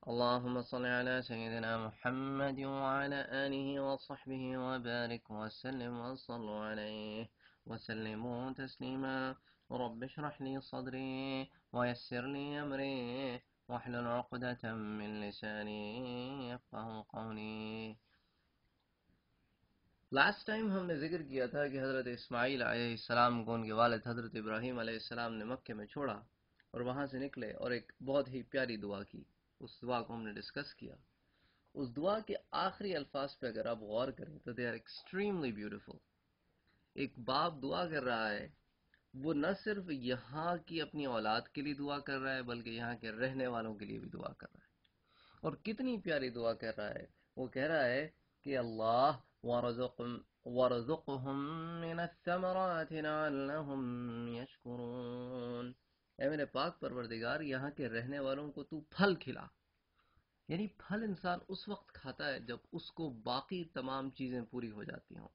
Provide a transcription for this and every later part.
اللهم صل على سيدنا محمد وعلى آله وصحبه وبارك وسلم وصلوا عليه وسلموا تسليما. رب اشرح لي صدري ويسر لي أمري واحلل عقدة من لساني يفقه قولي. لاسٹ ٹائم ہم نے ذکر کیا تھا کہ حضرت اسماعیل علیہ السلام کو ان کے والد حضرت ابراہیم علیہ السلام نے مکے میں چھوڑا اور وہاں سے نکلے اور ایک بہت ہی پیاری دعا کی. اس دعا کو ہم نے ڈسکس کیا. اس دعا کے آخری الفاظ پہ اگر آپ غور کریں تو دے آر ایکسٹریملی بیوٹیفل. ایک باپ دعا کر رہا ہے، وہ نہ صرف یہاں کی اپنی اولاد کے لیے دعا کر رہا ہے بلکہ یہاں کے رہنے والوں کے لیے بھی دعا کر رہا ہے. اور کتنی پیاری دعا کر رہا ہے. وہ کہہ رہا ہے کہ اللہ وَرَزُقْهُم مِّنَ الثَّمَرَاتِ لَعَلَّهُمْ يَشْكُرُونَ. اے میرے پاک پروردگار، یہاں کے رہنے والوں کو تو پھل کھلا. یعنی پھل انسان اس وقت کھاتا ہے جب اس کو باقی تمام چیزیں پوری ہو جاتی ہوں.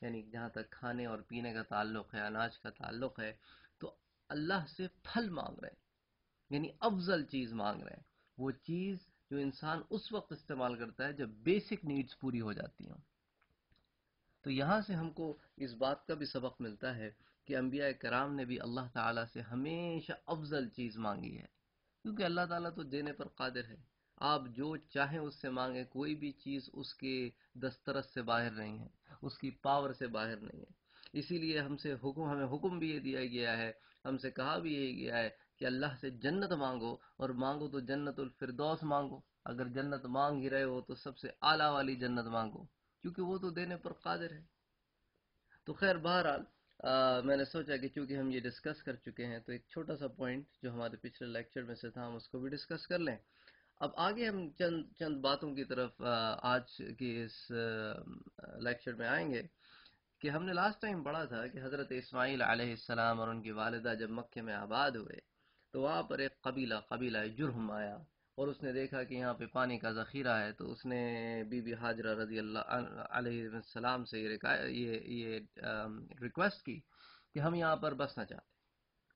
یعنی جہاں تک کھانے اور پینے کا تعلق ہے، اناج کا تعلق ہے، تو اللہ سے پھل مانگ رہے ہیں، یعنی افضل چیز مانگ رہے ہیں. وہ چیز جو انسان اس وقت استعمال کرتا ہے جب بیسک نیڈز پوری ہو جاتی ہوں. تو یہاں سے ہم کو اس بات کا بھی سبق ملتا ہے کہ انبیاء کرام نے بھی اللہ تعالیٰ سے ہمیشہ افضل چیز مانگی ہے، کیونکہ اللہ تعالیٰ تو دینے پر قادر ہے. آپ جو چاہیں اس سے مانگیں، کوئی بھی چیز اس کے دسترس سے باہر نہیں ہے، اس کی پاور سے باہر نہیں ہے. اسی لیے ہمیں حکم بھی یہ دیا گیا ہے، ہم سے کہا بھی یہ گیا ہے کہ اللہ سے جنت مانگو، اور مانگو تو جنت الفردوس مانگو. اگر جنت مانگ ہی رہے ہو تو سب سے اعلیٰ والی جنت مانگو، کیونکہ وہ تو دینے پر قادر ہے. تو خیر بہرحال میں نے سوچا کہ چونکہ ہم یہ ڈسکس کر چکے ہیں تو ایک چھوٹا سا پوائنٹ جو ہمارے پچھلے لیکچر میں سے تھا ہم اس کو بھی ڈسکس کر لیں. اب آگے ہم چند چند باتوں کی طرف آج کی اس لیکچر میں آئیں گے کہ ہم نے لاسٹ ٹائم پڑھا تھا کہ حضرت اسماعیل علیہ السلام اور ان کی والدہ جب مکے میں آباد ہوئے تو وہاں پر ایک قبیلہ جرہم آیا، اور اس نے دیکھا کہ یہاں پہ پانی کا ذخیرہ ہے. تو اس نے بی بی حاجرہ رضی اللہ علیہ السلام سے یہ ریکویسٹ کی کہ ہم یہاں پر بسنا چاہتے ہیں.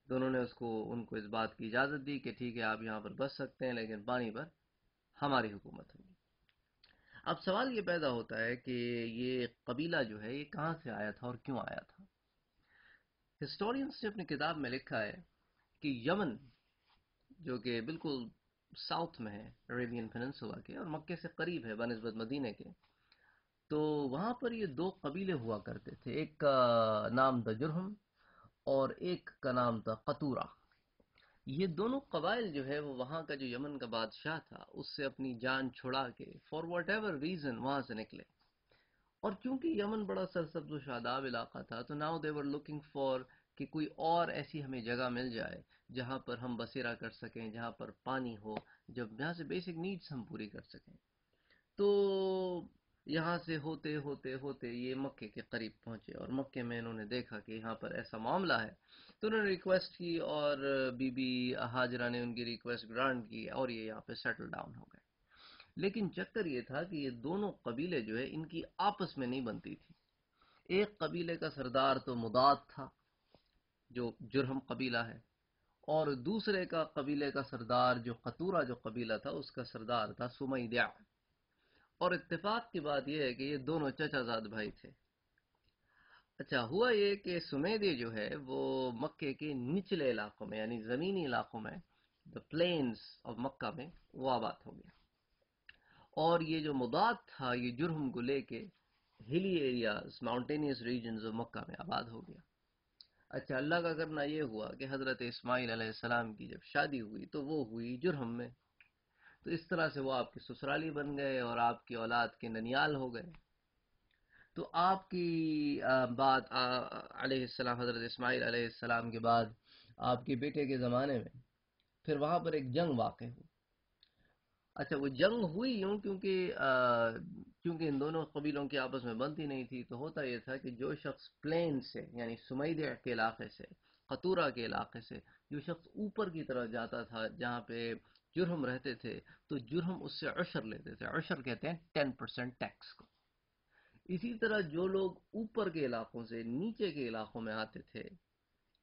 تو انہوں نے ان کو اس بات کی اجازت دی کہ ٹھیک ہے آپ یہاں پر بس سکتے ہیں، لیکن پانی پر ہماری حکومت ہوگی. اب سوال یہ پیدا ہوتا ہے کہ یہ قبیلہ جو ہے یہ کہاں سے آیا تھا اور کیوں آیا تھا. ہسٹورینز نے اپنی کتاب میں لکھا ہے کہ یمن، جو کہ بالکل ساؤتھ میں ہے عربین پیننسولا کے اور مکے سے قریب ہے بنسبت مدینے کے، تو وہاں پر یہ دو قبیلے ہوا کرتے تھے. ایک کا نام تھا جرہم اور ایک کا نام تھا قطورہ. یہ دونوں قبائل جو ہے وہ وہاں کا جو یمن کا بادشاہ تھا اس سے اپنی جان چھڑا کے فار واٹ ایور ریزن وہاں سے نکلے. اور چونکہ یمن بڑا سرسبز و شاداب علاقہ تھا تو now they were looking for کہ کوئی اور ایسی ہمیں جگہ مل جائے جہاں پر ہم بسیرا کر سکیں، جہاں پر پانی ہو، جہاں سے بیسک نیڈز ہم پوری کر سکیں. تو یہاں سے ہوتے ہوتے ہوتے یہ مکے کے قریب پہنچے، اور مکے میں انہوں نے دیکھا کہ یہاں پر ایسا معاملہ ہے. تو انہوں نے ریکویسٹ کی اور بی بی ہاجرہ نے ان کی ریکویسٹ گرانٹ کی اور یہ یہاں پہ سیٹل ڈاؤن ہو گئے. لیکن چکر یہ تھا کہ یہ دونوں قبیلے جو ہے ان کی آپس میں نہیں بنتی تھی. ایک قبیلے کا سردار تو مداد تھا جو جرہم قبیلہ ہے، اور دوسرے کا قبیلے کا سردار جو قطورہ جو قبیلہ تھا اس کا سردار تھا سمیدع. اور اتفاق کی بات یہ ہے کہ یہ دونوں چچا زاد بھائی تھے. اچھا ہوا یہ کہ سمیدی جو ہے وہ مکے کے نچلے علاقوں میں یعنی زمینی علاقوں میں دا پلینز آف مکہ میں وہ آباد ہو گیا، اور یہ جو مضاد تھا یہ جرہم کو لے کے ہلی ایریاز ماؤنٹینیس ریجنز آف مکہ میں آباد ہو گیا. اچھا اللہ کا کرنا یہ ہوا کہ حضرت اسماعیل علیہ السلام کی جب شادی ہوئی تو وہ ہوئی جرہم میں. تو اس طرح سے وہ آپ کے سسرالی بن گئے اور آپ کی اولاد کے ننیال ہو گئے. تو آپ کی بات علیہ السلام حضرت اسماعیل علیہ السلام کے بعد آپ کے بیٹے کے زمانے میں پھر وہاں پر ایک جنگ واقع ہوئی. اچھا وہ جنگ ہوئی یوں کیونکہ ان دونوں قبیلوں کی آپس میں بنتی نہیں تھی. تو ہوتا یہ تھا کہ جو شخص پلین سے یعنی سمیدع کے علاقے سے، قطورہ کے علاقے سے جو شخص اوپر کی طرف جاتا تھا جہاں پہ جرہم رہتے تھے، تو جرہم اس سے عشر لیتے تھے. عشر کہتے ہیں 10% ٹیکس کو. اسی طرح جو لوگ اوپر کے علاقوں سے نیچے کے علاقوں میں آتے تھے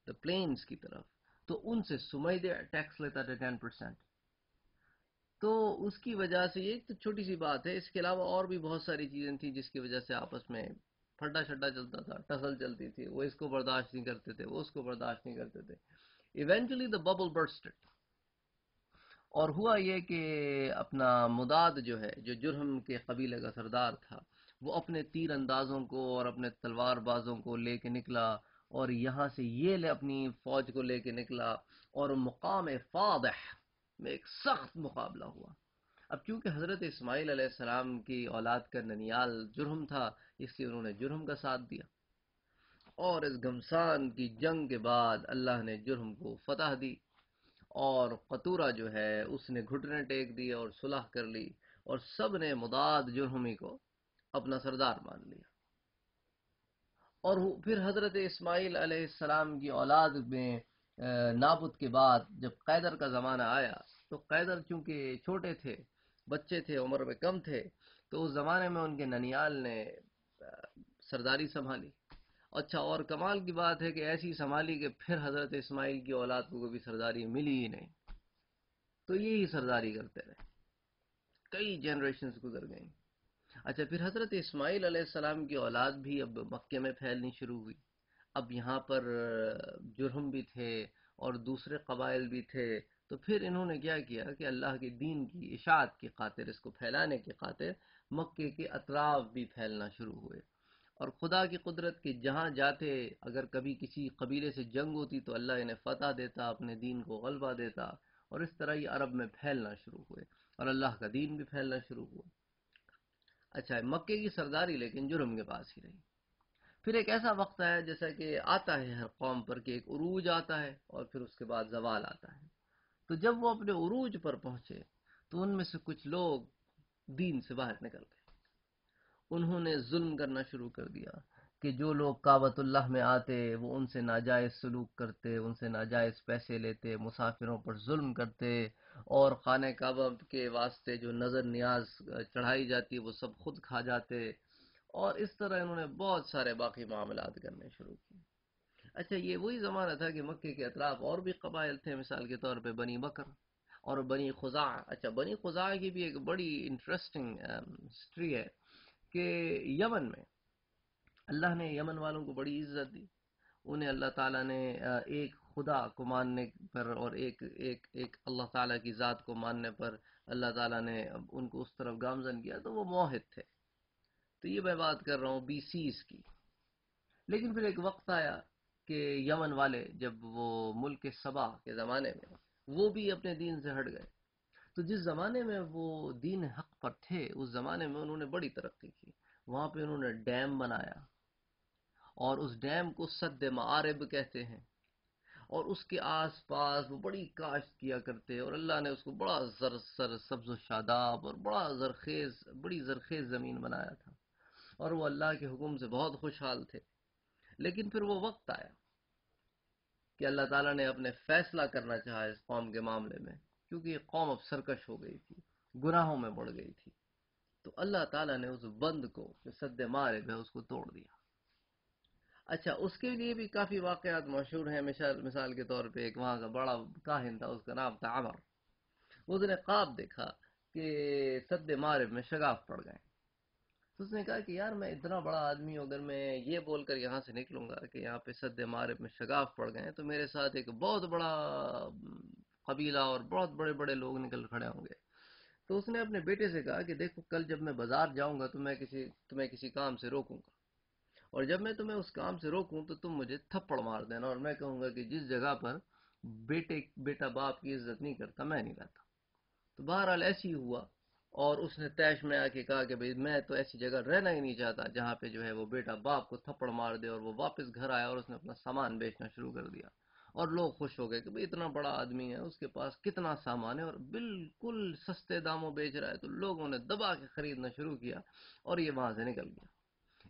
دا پلینز کی طرف، تو ان سے سمیدع ٹیکس لیتا تھا 10%. تو اس کی وجہ سے یہ تو چھوٹی سی بات ہے، اس کے علاوہ اور بھی بہت ساری چیزیں تھیں جس کی وجہ سے آپس میں پھڈا شڈا چلتا تھا، ٹسل چلتی تھی، وہ اس کو برداشت نہیں کرتے تھے، وہ اس کو برداشت نہیں کرتے تھے. Eventually the bubble bursted. اور ہوا یہ کہ اپنا مداد جو ہے، جو جرہم کے قبیلے کا سردار تھا، وہ اپنے تیر اندازوں کو اور اپنے تلوار بازوں کو لے کے نکلا، اور یہاں سے یہ اپنی فوج کو لے کے نکلا، اور مقام فاضح میں ایک سخت مقابلہ ہوا. اب چونکہ حضرت اسماعیل علیہ السلام کی اولاد کا ننیال جرہم تھا، اس لیے انہوں نے جرہم کا ساتھ دیا، اور اس گھمسان کی جنگ کے بعد اللہ نے جرہم کو فتح دی، اور قطورہ جو ہے اس نے گھٹنے ٹیک دیے اور صلح کر لی، اور سب نے مداد جرہمی کو اپنا سردار مان لیا. اور پھر حضرت اسماعیل علیہ السلام کی اولاد میں نابت کے بعد جب قیدر کا زمانہ آیا، تو قیدر چونکہ چھوٹے تھے، بچے تھے، عمر میں کم تھے، تو اس زمانے میں ان کے ننیال نے سرداری سنبھالی. اچھا، اور کمال کی بات ہے کہ ایسی سنبھالی کہ پھر حضرت اسماعیل کی اولاد کو بھی سرداری ملی ہی نہیں، تو یہی سرداری کرتے رہے، کئی جنریشنز گزر گئیں. اچھا، پھر حضرت اسماعیل علیہ السلام کی اولاد بھی اب مکے میں پھیلنی شروع ہوئی. اب یہاں پر جرہم بھی تھے اور دوسرے قبائل بھی تھے، تو پھر انہوں نے کیا کیا کہ اللہ کے دین کی اشاعت کی خاطر، اس کو پھیلانے کی خاطر مکے کے اطراف بھی پھیلنا شروع ہوئے. اور خدا کی قدرت کے جہاں جاتے، اگر کبھی کسی قبیلے سے جنگ ہوتی تو اللہ انہیں فتح دیتا، اپنے دین کو غلبہ دیتا، اور اس طرح یہ عرب میں پھیلنا شروع ہوئے، اور اللہ کا دین بھی پھیلنا شروع ہوا. اچھا، مکے کی سرداری لیکن جرم کے پاس ہی رہی. پھر ایک ایسا وقت آیا، جیسا کہ آتا ہے ہر قوم پر، کہ ایک عروج آتا ہے اور پھر اس کے بعد زوال آتا ہے. تو جب وہ اپنے عروج پر پہنچے تو ان میں سے کچھ لوگ دین سے باہر نکل گئے. انہوں نے ظلم کرنا شروع کر دیا کہ جو لوگ کعبۃ اللہ میں آتے وہ ان سے ناجائز سلوک کرتے، ان سے ناجائز پیسے لیتے، مسافروں پر ظلم کرتے، اور خانہ کعبہ کے واسطے جو نظر نیاز چڑھائی جاتی وہ سب خود کھا جاتے، اور اس طرح انہوں نے بہت سارے باقی معاملات کرنے شروع کیے. اچھا، یہ وہی زمانہ تھا کہ مکے کے اطراف اور بھی قبائل تھے، مثال کے طور پہ بنی بکر اور بنی خزاعہ. اچھا، بنی خزاعہ کی بھی ایک بڑی انٹرسٹنگ ہسٹری ہے کہ یمن میں اللہ نے یمن والوں کو بڑی عزت دی. انہیں اللہ تعالیٰ نے ایک خدا کو ماننے پر اور ایک اللہ تعالیٰ کی ذات کو ماننے پر اللہ تعالیٰ نے ان کو اس طرف گامزن کیا، تو وہ موحد تھے. تو یہ میں بات کر رہا ہوں BCs کی. لیکن پھر ایک وقت آیا کہ یمن والے جب وہ ملک سبا کے زمانے میں وہ بھی اپنے دین سے ہٹ گئے، تو جس زمانے میں وہ دین حق پر تھے اس زمانے میں انہوں نے بڑی ترقی کی. وہاں پہ انہوں نے ڈیم بنایا، اور اس ڈیم کو سد معارب کہتے ہیں، اور اس کے آس پاس وہ بڑی کاشت کیا کرتے، اور اللہ نے اس کو بڑا زر سبز و شاداب اور بڑی زرخیز زمین بنایا تھا، اور وہ اللہ کے حکم سے بہت خوشحال تھے. لیکن پھر وہ وقت آیا کہ اللہ تعالیٰ نے اپنے فیصلہ کرنا چاہا اس قوم کے معاملے میں، کیونکہ یہ قوم اب سرکش ہو گئی تھی، گناہوں میں بڑھ گئی تھی. تو اللہ تعالیٰ نے اس بند کو جو سد معارب ہے اس کو توڑ دیا. اچھا، اس کے لیے بھی کافی واقعات مشہور ہیں. مثال کے طور پہ ایک وہاں کا بڑا کاہن تھا، اس کا نام تھا عمر. اس نے خواب دیکھا کہ سد معارب میں شگاف پڑ گئے. تو اس نے کہا کہ یار، میں اتنا بڑا آدمی ہوں، اگر میں یہ بول کر یہاں سے نکلوں گا کہ یہاں پہ سد معارب میں شگاف پڑ گئے تو میرے ساتھ ایک بہت بڑا قبیلہ اور بہت بڑے بڑے لوگ نکل کھڑے ہوں گے. تو اس نے اپنے بیٹے سے کہا کہ دیکھو، کل جب میں بازار جاؤں گا تو میں تمہیں کسی کام سے روکوں گا، اور جب میں تمہیں اس کام سے روکوں تو تم مجھے تھپڑ مار دینا، اور میں کہوں گا کہ جس جگہ پر بیٹا باپ کی عزت نہیں کرتا میں نہیں رہتا. تو بہرحال ایسی ہی ہوا، اور اس نے طیش میں آ کے کہا کہ بھئی میں تو ایسی جگہ رہنا ہی نہیں چاہتا جہاں پہ جو ہے وہ بیٹا باپ کو تھپڑ مار دے. اور وہ واپس گھر آیا اور اس نے اپنا سامان بیچنا شروع کر دیا، اور لوگ خوش ہو گئے کہ بھئی اتنا بڑا آدمی ہے، اس کے پاس کتنا سامان ہے اور بالکل سستے داموں بیچ رہا ہے. تو لوگوں نے دبا کے خریدنا شروع کیا، اور یہ وہاں سے نکل گیا.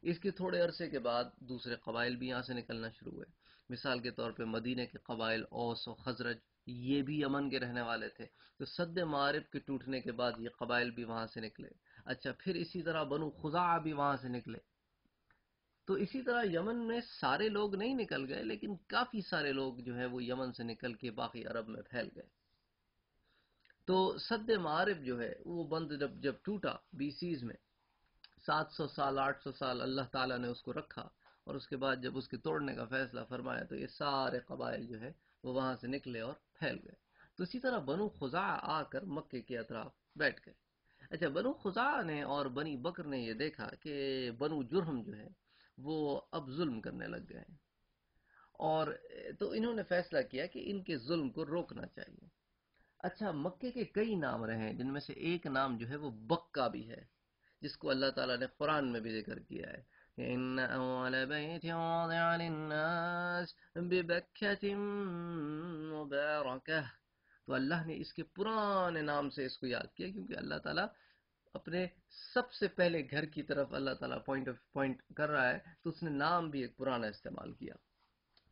اس کے تھوڑے عرصے کے بعد دوسرے قبائل بھی یہاں سے نکلنا شروع ہوئے. مثال کے طور پہ مدینے کے قبائل اوس و خزرج، یہ بھی یمن کے رہنے والے تھے. تو سد معارب کے ٹوٹنے کے بعد یہ قبائل بھی وہاں سے نکلے. اچھا، پھر اسی طرح بنو خزاعہ بھی وہاں سے نکلے. تو اسی طرح یمن میں سارے لوگ نہیں نکل گئے، لیکن کافی سارے لوگ جو ہے وہ یمن سے نکل کے باقی عرب میں پھیل گئے. تو سد معارف جو ہے وہ بند جب ٹوٹا BC's میں، 700 سال 800 سال اللہ تعالیٰ نے اس کو رکھا، اور اس کے بعد جب اس کے توڑنے کا فیصلہ فرمایا تو یہ سارے قبائل جو ہے وہ وہاں سے نکلے اور پھیل گئے۔ تو اسی طرح بنو خزاعہ آ کر مکے کے اطراف بیٹھ گئے۔ اچھا، بنو خزاعہ نے اور بنی بکر نے یہ دیکھا کہ بنو جرہم جو ہے وہ اب ظلم کرنے لگ گئے ہیں، اور تو انہوں نے فیصلہ کیا کہ ان کے ظلم کو روکنا چاہیے۔ اچھا، مکے کے کئی نام رہے ہیں، جن میں سے ایک نام جو ہے وہ بکہ بھی ہے، جس کو اللہ تعالیٰ نے قرآن میں بھی ذکر کیا ہے کہ ان اول بیت وضع للناس ببکۃ مبارکہ۔ تو اللہ نے اس کے پرانے نام سے اس کو یاد کیا، کیونکہ اللہ تعالیٰ اپنے سب سے پہلے گھر کی طرف اللہ تعالیٰ پوائنٹ کر رہا ہے، تو اس نے نام بھی ایک پرانا استعمال کیا۔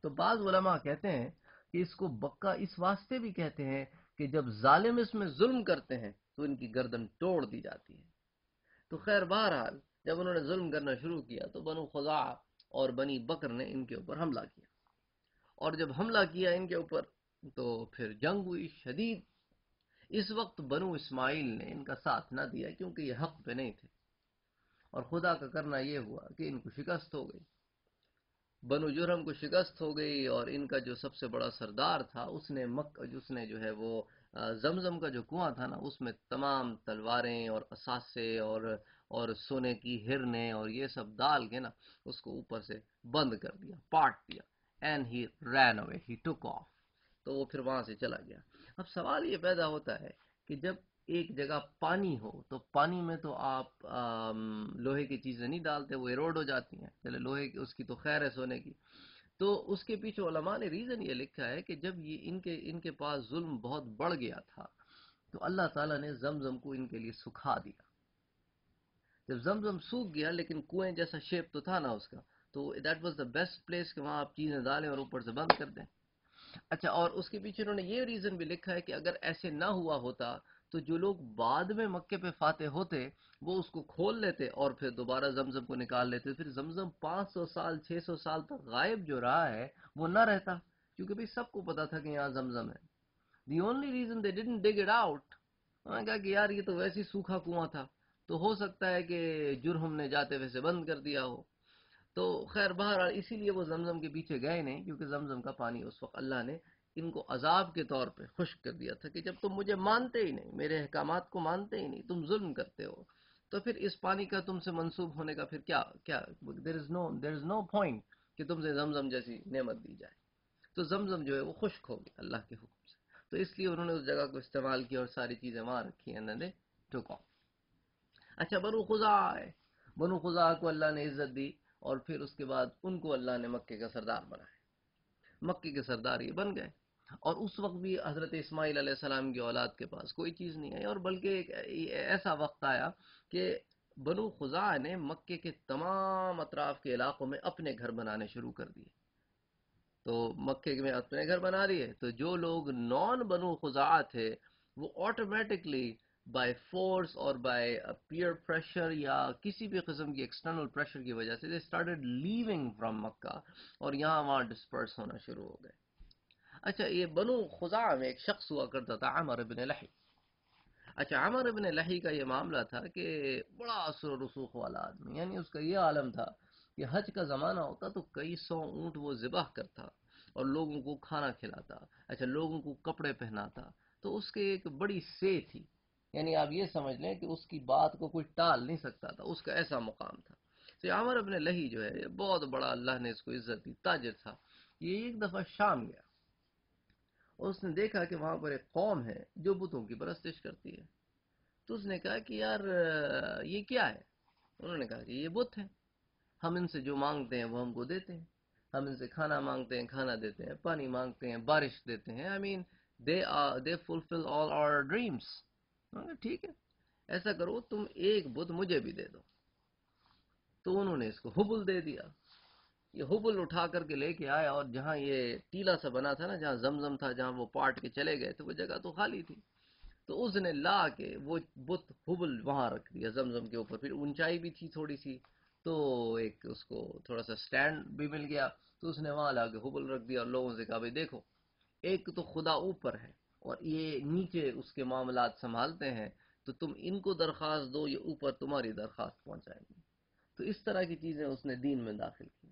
تو بعض علماء کہتے ہیں کہ اس کو بکہ اس واسطے بھی کہتے ہیں کہ جب ظالم اس میں ظلم کرتے ہیں تو ان کی گردن توڑ دی جاتی ہے۔ تو خیر بہرحال جب انہوں نے ظلم کرنا شروع کیا تو بنو خزاعہ اور بنی بکر نے ان کے اوپر حملہ کیا، اور جب حملہ کیا ان کے اوپر تو پھر جنگ ہوئی شدید۔ اس وقت بنو اسماعیل نے ان کا ساتھ نہ دیا، کیونکہ یہ حق پہ نہیں تھے، اور خدا کا کرنا یہ ہوا کہ ان کو شکست ہو گئی، بنو جرہم کو شکست ہو گئی، اور ان کا جو سب سے بڑا سردار تھا اس نے جو ہے وہ زمزم کا جو کنواں تھا نا، اس میں تمام تلواریں اور اثاثے اور سونے کی ہرنیں اور یہ سب ڈال کے نا اس کو اوپر سے بند کر دیا، پاٹ دیا، and he rain away, he tick of. تو وہ پھر وہاں سے چلا گیا۔ اب سوال یہ پیدا ہوتا ہے کہ جب ایک جگہ پانی ہو تو پانی میں تو آپ لوہے کی چیزیں نہیں ڈالتے، وہ ایروڈ ہو جاتی ہیں، چلے لوہے کی اس کی تو خیر ہے سونے کی۔ تو اس کے پیچھے علماء نے ریزن یہ لکھا ہے کہ جب یہ ان کے پاس ظلم بہت بڑھ گیا تھا تو اللہ تعالیٰ نے زمزم کو ان کے لیے سکھا دیا۔ جب زمزم سوکھ گیا، لیکن کنویں جیسا شیپ تو تھا نا اس کا، تو that was the best place کہ وہاں آپ چیزیں ڈالیں اور اوپر سے بند کر دیں۔ اچھا، اور اس کے پیچھے انہوں نے یہ ریزن بھی لکھا ہے کہ اگر ایسے نہ ہوا ہوتا تو جو لوگ بعد میں مکے پہ فاتح ہوتے وہ اس کو کھول لیتے اور پھر دوبارہ زمزم کو نکال لیتے، پھر زمزم 500 سال 600 سال تک غائب جو رہا ہے وہ نہ رہتا، کیونکہ بھی سب کو پتا تھا کہ یہاں زمزم ہے۔ The only reason they didn't dig it out, انہوں نے کہا کہ یار یہ تو ویسے ہی سوکھا کنواں تھا، تو ہو سکتا ہے کہ جرہم نے جاتے ویسے بند کر دیا ہو۔ تو خیر بہرحال اسی لیے وہ زمزم کے پیچھے گئے نہیں، کیونکہ زمزم کا پانی اس وقت اللہ نے ان کو عذاب کے طور پہ خشک کر دیا تھا کہ جب تم مجھے مانتے ہی نہیں، میرے احکامات کو مانتے ہی نہیں، تم ظلم کرتے ہو، تو پھر اس پانی کا تم سے منسوب ہونے کا پھر کیا there is no point کہ تم سے زمزم جیسی نعمت دی جائے۔ تو زمزم جو ہے وہ خشک ہو گیا اللہ کے حکم سے، تو اس لیے انہوں نے اس جگہ کو استعمال کیا اور ساری چیزیں وہاں رکھی ہیں، انہوں نے ٹوکا۔ اچھا، بنو خزاعہ ہے، بنو خزاعہ کو اللہ نے عزت دی، اور پھر اس کے بعد ان کو اللہ نے مکے کا سردار بنایا، مکے کے سردار یہ بن گئے۔ اور اس وقت بھی حضرت اسماعیل علیہ السلام کی اولاد کے پاس کوئی چیز نہیں آئی، اور بلکہ ایک ایسا وقت آیا کہ بنو خزاعہ نے مکے کے تمام اطراف کے علاقوں میں اپنے گھر بنانے شروع کر دیے۔ تو مکے میں اپنے گھر بنا رہی تو جو لوگ نان بنو خزاعہ تھے وہ آٹومیٹکلی بائی فورس اور بائی پیئر پریشر یا کسی بھی قسم کی ایکسٹرنل پریشر کی وجہ سے they started leaving from مکہ، اور یہاں وہاں ڈسپرس ہونا شروع ہو گئے۔ اچھا، یہ بنو خزاعہ میں ایک شخص ہوا کرتا تھا عمر ابن لحی۔ اچھا، عمر ابن لحی کا یہ معاملہ تھا کہ بڑا اثر و رسوخ والا آدمی، یعنی اس کا یہ عالم تھا کہ حج کا زمانہ ہوتا تو کئی سو اونٹ وہ ذبح کرتا اور لوگوں کو کھانا کھلاتا، اچھا لوگوں کو کپڑے پہناتا، تو اس کے ایک بڑی سے تھی، یعنی آپ یہ سمجھ لیں کہ اس کی بات کو کوئی ٹال نہیں سکتا تھا، اس کا ایسا مقام تھا۔ تو یہ عمر ابن لحی جو ہے یہ بہت بڑا اللہ نے اس کو عزت دی، تاجر تھا۔ یہ ایک دفعہ شام گیا اور اس نے دیکھا کہ وہاں پر ایک قوم ہے جو بتوں کی پرستش کرتی ہے، تو اس نے کہا کہ یار یہ کیا ہے؟ انہوں نے کہا کہ یہ بت ہیں، ہم ان سے جو مانگتے ہیں وہ ہم کو دیتے ہیں، ہم ان سے کھانا مانگتے ہیں کھانا دیتے ہیں، پانی مانگتے ہیں بارش دیتے ہیں، I mean they fulfill all our dreams۔ انہوں نے کہا ٹھیک ہے، ایسا کرو تم ایک بت مجھے بھی دے دو۔ تو انہوں نے اس کو حبل دے دیا، یہ حبل اٹھا کر کے لے کے آیا، اور جہاں یہ ٹیلا سا بنا تھا نا جہاں زمزم تھا، جہاں وہ پاٹ کے چلے گئے تو وہ جگہ تو خالی تھی، تو اس نے لا کے وہ بت حبل وہاں رکھ دیا زمزم کے اوپر، پھر اونچائی بھی تھی تھوڑی سی، تو ایک اس کو تھوڑا سا سٹینڈ بھی مل گیا، تو اس نے وہاں لا کے حبل رکھ دیا اور لوگوں سے کہا بھائی دیکھو، ایک تو خدا اوپر ہے اور یہ نیچے اس کے معاملات سنبھالتے ہیں، تو تم ان کو درخواست دو، یہ اوپر تمہاری درخواست پہنچائیں گے۔ تو اس طرح کی چیزیں اس نے دین میں داخل کی۔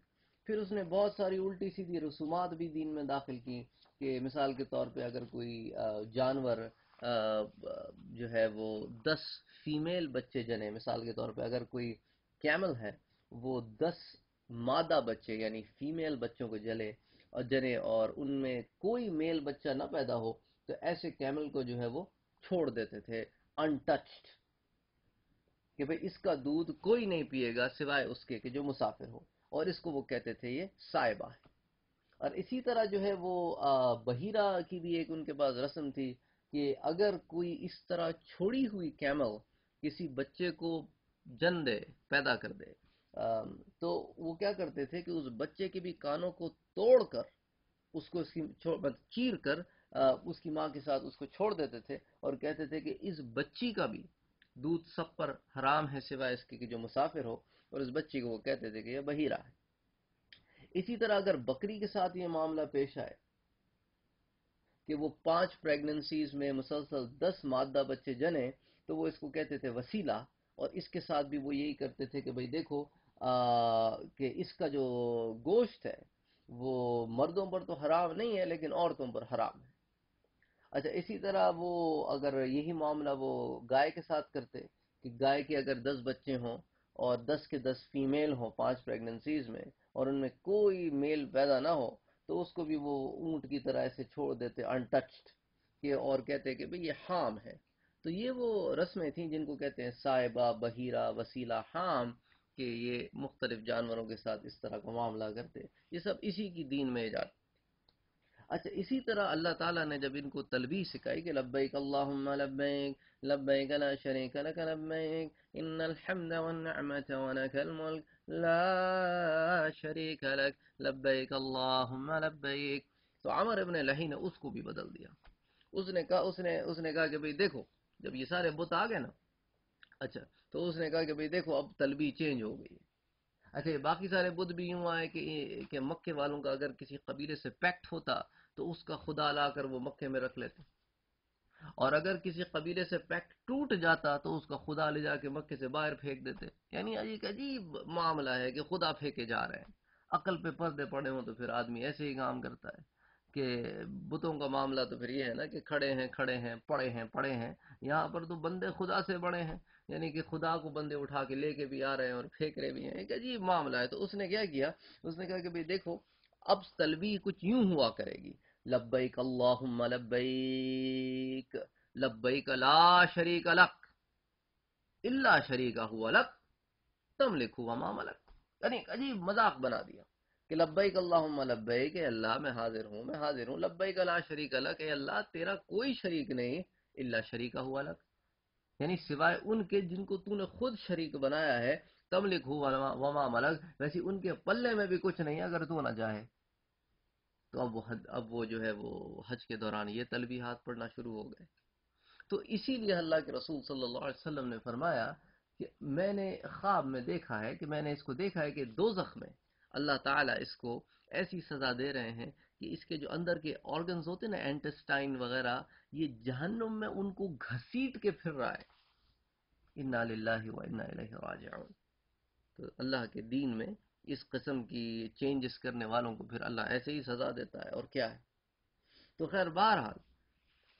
پھر اس نے بہت ساری الٹی سیدھی رسومات بھی دین میں داخل کی، کہ مثال کے طور پہ اگر کوئی جانور جو ہے وہ 10 فیمیل بچے جنے، مثال کے طور پہ اگر کوئی کیمل ہے وہ 10 مادہ بچے یعنی فیمیل بچوں کو جنے اور ان میں کوئی میل بچہ نہ پیدا ہو، تو ایسے کیمل کو جو ہے وہ چھوڑ دیتے تھے انٹچڈ، کہ بھئی اس کا دودھ کوئی نہیں پیے گا سوائے اس کے کہ جو مسافر ہو، اور اس کو وہ کہتے تھے یہ سائبہ ہے۔ اور اسی طرح جو ہے وہ بحیرہ کی بھی ایک ان کے پاس رسم تھی، کہ اگر کوئی اس طرح چھوڑی ہوئی کیمل کسی بچے کو جن دے، پیدا کر دے، تو وہ کیا کرتے تھے کہ اس بچے کے بھی کانوں کو توڑ کر اس کو چیر کر اس کی ماں کے ساتھ اس کو چھوڑ دیتے تھے، اور کہتے تھے کہ اس بچی کا بھی دودھ سب پر حرام ہے سوائے اس کے کہ جو مسافر ہو، اور اس بچی کو وہ کہتے تھے کہ یہ بحیرہ ہے۔ اسی طرح اگر بکری کے ساتھ یہ معاملہ پیش آئے کہ وہ 5 پریگننسیز میں مسلسل 10 مادہ بچے جنے، تو وہ اس کو کہتے تھے وسیلہ، اور اس کے ساتھ بھی وہ یہی کرتے تھے کہ بھئی دیکھو کہ اس کا جو گوشت ہے وہ مردوں پر تو حرام نہیں ہے لیکن عورتوں پر حرام ہے۔ اچھا، اسی طرح وہ اگر یہی معاملہ وہ گائے کے ساتھ کرتے، کہ گائے کے اگر 10 بچے ہوں اور 10 کے 10 فیمیل ہوں 5 پریگننسیز میں، اور ان میں کوئی میل پیدا نہ ہو، تو اس کو بھی وہ اونٹ کی طرح ایسے چھوڑ دیتے انٹچڈ، کہ اور کہتے کہ بھئی یہ حام ہے۔ تو یہ وہ رسمیں تھیں جن کو کہتے ہیں سائبہ، بحیرہ، وسیلہ، حام، کہ یہ مختلف جانوروں کے ساتھ اس طرح کا معاملہ کرتے۔ یہ سب اسی کی دین میں ایجاد۔ اچھا، اسی طرح اللہ تعالیٰ نے جب ان کو تلبیہ سکھائی کہ لبیک اللہم لبیک لبیک لا شریک لک لبیک ان الحمد والنعمت ولک الملک لا شریک لک لبیک اللہم لبیک، تو عمر ابن لہی نے اس کو بھی بدل دیا۔ اس نے کہا کہ بھئی دیکھو، جب یہ سارے بت آ گئے نا، اچھا، تو اس نے کہا کہ بھئی دیکھو اب تلبیہ چینج ہو گئی ہے۔ اچھا، یہ باقی سارے بدھ بھی یوں آئے کہ مکے والوں کا اگر کسی قبیلے سے پیکٹ ہوتا تو اس کا خدا لا کر وہ مکے میں رکھ لیتے، اور اگر کسی قبیلے سے پیکٹ ٹوٹ جاتا تو اس کا خدا لے جا کے مکے سے باہر پھینک دیتے۔ یعنی ایک عجیب معاملہ ہے کہ خدا پھینکے جا رہے ہیں۔ عقل پہ پردے پڑے ہوں تو پھر آدمی ایسے ہی کام کرتا ہے، کہ بتوں کا معاملہ تو پھر یہ ہے نا کہ کھڑے ہیں کھڑے ہیں، پڑے ہیں پڑے ہیں، یہاں پر تو بندے خدا سے بڑے ہیں، یعنی کہ خدا کو بندے اٹھا کے لے کے بھی آ رہے ہیں اور پھینک رہے بھی ہیں۔ ایک عجیب معاملہ ہے۔ تو اس نے کیا کیا، اس نے کہا کہ بھئی دیکھو، اب تلبیہ کچھ یوں ہوا کرے گی، لبیک اللہم لبیک لبیک لا شریک لک الا شریک ہوا لک تملک وما ملک۔ یعنی ایک عجیب مذاق بنا دیا کہ لبیک اللہم لبیک، اے اللہ میں حاضر ہوں میں حاضر ہوں، لبیک لا شریک لک، اے اللہ تیرا کوئی شریک نہیں، الا شریک ہوا لک، یعنی سوائے ان کے جن کو تو نے خود شریک بنایا ہے، تملک ہو وما ملک، ویسے ان کے پلے میں بھی کچھ نہیں اگر تو نہ چاہے۔ تو اب وہ جو ہے وہ حج کے دوران یہ تلبیحات پڑھنا شروع ہو گئے۔ تو اسی لیے اللہ کے رسول صلی اللہ علیہ وسلم نے فرمایا کہ میں نے خواب میں دیکھا ہے، کہ میں نے اس کو دیکھا ہے کہ دوزخ میں اللہ تعالیٰ اس کو ایسی سزا دے رہے ہیں کہ اس کے جو اندر کے آرگنز ہوتے ہیں نا، انٹسٹائن وغیرہ، یہ جہنم میں ان کو گھسیٹ کے پھر رہا ہے۔ انا للہ و انا الیہ راجعون۔ تو اللہ کے دین میں اس قسم کی چینجز کرنے والوں کو پھر اللہ ایسے ہی سزا دیتا ہے، اور کیا ہے۔ تو خیر، بہرحال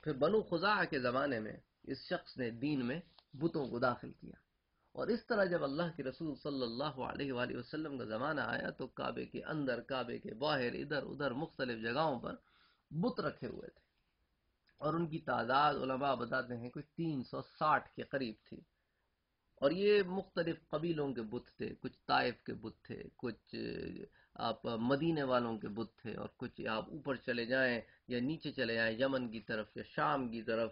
پھر بنو خزاعہ کے زمانے میں اس شخص نے دین میں بتوں کو داخل کیا، اور اس طرح جب اللہ کے رسول صلی اللہ علیہ وآلہ وسلم کا زمانہ آیا تو کعبے کے اندر، کعبے کے باہر، ادھر ادھر مختلف جگہوں پر بت رکھے ہوئے تھے، اور ان کی تعداد علماء بتاتے ہیں کچھ 360 کے قریب تھی، اور یہ مختلف قبیلوں کے بت تھے، کچھ طائف کے بت تھے، کچھ آپ مدینے والوں کے بت تھے، اور کچھ آپ اوپر چلے جائیں یا نیچے چلے جائیں یمن کی طرف یا شام کی طرف،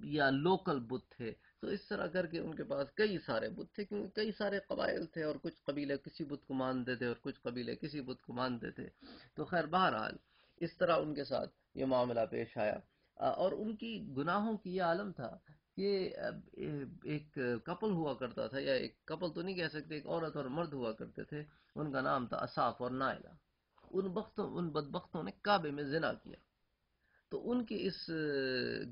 یا لوکل بت تھے۔ تو اس طرح کر کے ان کے پاس کئی سارے بت تھے، کیونکہ کئی سارے قبائل تھے، اور کچھ قبیلے کسی بت کو مانتے تھے اور کچھ قبیلے کسی بت کو مانتے تھے۔ تو خیر، بہرحال اس طرح ان کے ساتھ یہ معاملہ پیش آیا، اور ان کی گناہوں کی یہ عالم تھا کہ ایک کپل ہوا کرتا تھا، یا ایک کپل تو نہیں کہہ سکتے، ایک عورت اور مرد ہوا کرتے تھے، ان کا نام تھا اصاف اور نائلہ۔ ان بدبختوں نے کعبے میں زنا کیا، تو ان کے اس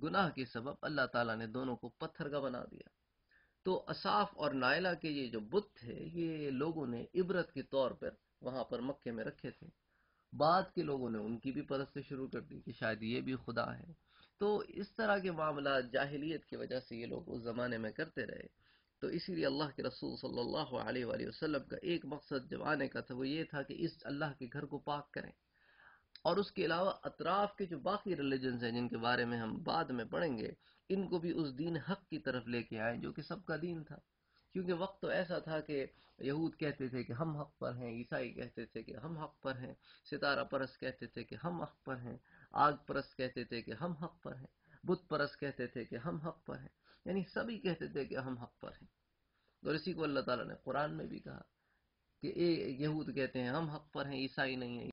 گناہ کے سبب اللہ تعالیٰ نے دونوں کو پتھر کا بنا دیا۔ تو اصاف اور نائلہ کے یہ جو بت تھے، یہ لوگوں نے عبرت کے طور پر وہاں پر مکے میں رکھے تھے۔ بعد کے لوگوں نے ان کی بھی پرست شروع کر دی کہ شاید یہ بھی خدا ہے۔ تو اس طرح کے معاملات جاہلیت کی وجہ سے یہ لوگ اس زمانے میں کرتے رہے۔ تو اسی لیے اللہ کے رسول صلی اللہ علیہ وآلہ وسلم کا ایک مقصد جب آنے کا تھا وہ یہ تھا کہ اس اللہ کے گھر کو پاک کریں، اور اس کے علاوہ اطراف کے جو باقی ریلیجنز ہیں جن کے بارے میں ہم بعد میں پڑھیں گے، ان کو بھی اس دین حق کی طرف لے کے آئیں جو کہ سب کا دین تھا۔ کیونکہ وقت تو ایسا تھا کہ یہود کہتے تھے کہ ہم حق پر ہیں، عیسائی کہتے تھے کہ ہم حق پر ہیں، ستارہ پرست کہتے تھے کہ ہم حق پر ہیں، آگ پرست کہتے تھے کہ ہم حق پر ہیں، بت پرست کہتے تھے کہ ہم حق پر ہیں، یعنی سبھی کہتے تھے کہ ہم حق پر ہیں۔ اور اسی کو اللہ تعالیٰ نے قرآن میں بھی کہا کہ یہود کہتے ہیں ہم حق پر ہیں، عیسائی نہیں ہیں۔